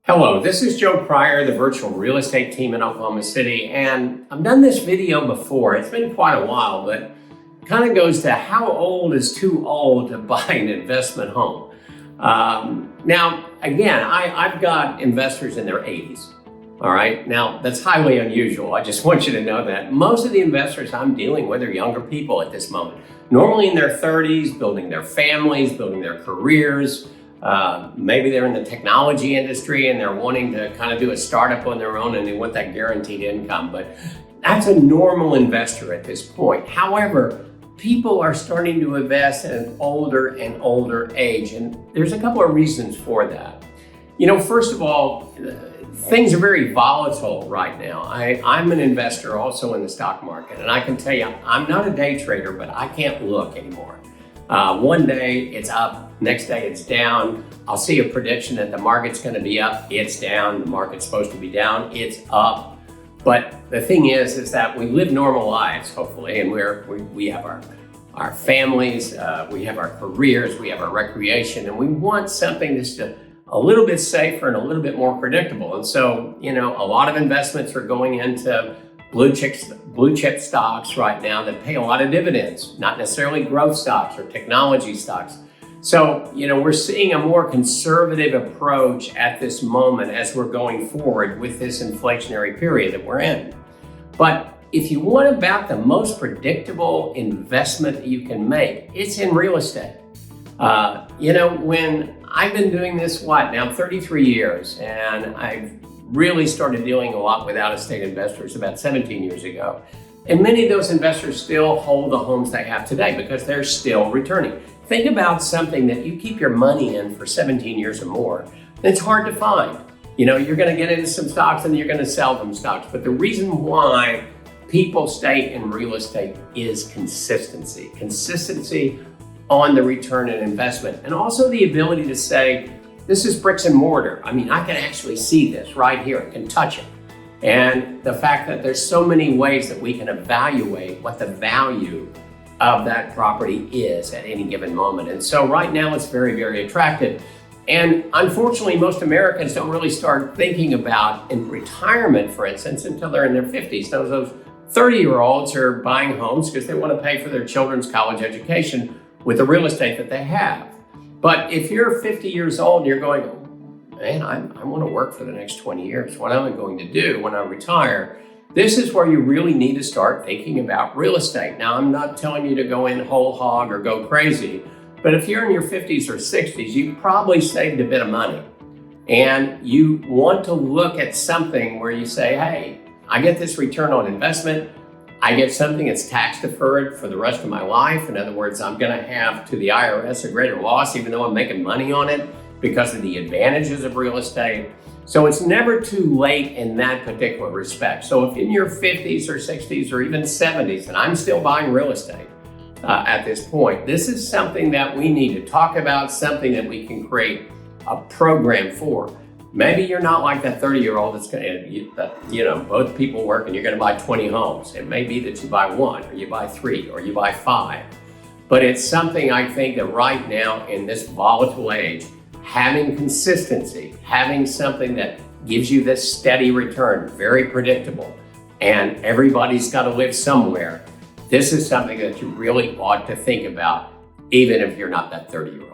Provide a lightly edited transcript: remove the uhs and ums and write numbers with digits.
Hello, this is Joe Pryor, the virtual real estate team in Oklahoma City, and I've done this video before. It's been quite a while, but it kind of goes to how old is too old to buy an investment home. Now, again, I've got investors in their 80s. All right, now that's highly unusual. I just want you to know that. Most of the investors I'm dealing with are younger people at this moment, normally in their 30s, building their families, building their careers. Maybe they're in the technology industry and they're wanting to kind of do a startup on their own and they want that guaranteed income. But that's a normal investor at this point. However, people are starting to invest at an older and older age. And there's a couple of reasons for that. You know, first of all, things are very volatile right now. I'm an investor also in the stock market. And I can tell you, I'm not a day trader, but I can't look anymore. One day it's up, next day it's down. I'll see a prediction that the market's going to be up, it's down. The market's supposed to be down, it's up. But the thing is that we live normal lives, hopefully, and we have our families, we have our careers, we have our recreation, and we want something that's just a little bit safer and a little bit more predictable. And so, you know, a lot of investments are going into blue chip stocks right now that pay a lot of dividends, not necessarily growth stocks or technology stocks. So, you know, we're seeing a more conservative approach at this moment as we're going forward with this inflationary period that we're in. But if you want about the most predictable investment that you can make, it's in real estate. You know, when I've been doing this, now 33 years, and I've really started dealing a lot with out-of-state investors about 17 years ago. And many of those investors still hold the homes they have today because they're still returning. Think about something that you keep your money in for 17 years or more. It's hard to find. You know, you're going to get into some stocks and you're going to sell them stocks. But the reason why people stay in real estate is consistency. Consistency on the return on investment. And also the ability to say, this is bricks and mortar. I mean, I can actually see this right here. I can touch it. And the fact that there's so many ways that we can evaluate what the value of that property is at any given moment. And so right now it's very, very attractive. And unfortunately, most Americans don't really start thinking about in retirement, for instance, until they're in their 50s. Those 30-year-olds are buying homes because they want to pay for their children's college education with the real estate that they have. But if you're 50 years old and you're going, man, I want to work for the next 20 years. What am I going to do when I retire? This is where you really need to start thinking about real estate. Now, I'm not telling you to go in whole hog or go crazy, but if you're in your 50s or 60s, you probably saved a bit of money. And you want to look at something where you say, hey, I get this return on investment. I get something that's tax deferred for the rest of my life. In other words, I'm going to have to the IRS a greater loss, even though I'm making money on it because of the advantages of real estate. So it's never too late in that particular respect. So if in your 50s or 60s or even 70s, and I'm still buying real estate at this point, this is something that we need to talk about, something that we can create a program for. Maybe you're not like that 30-year-old that's going to, you know, both people work and you're going to buy 20 homes. It may be that you buy one or you buy three or you buy five. But it's something I think that right now in this volatile age, having consistency, having something that gives you this steady return, very predictable, and everybody's got to live somewhere, this is something that you really ought to think about, even if you're not that 30-year-old.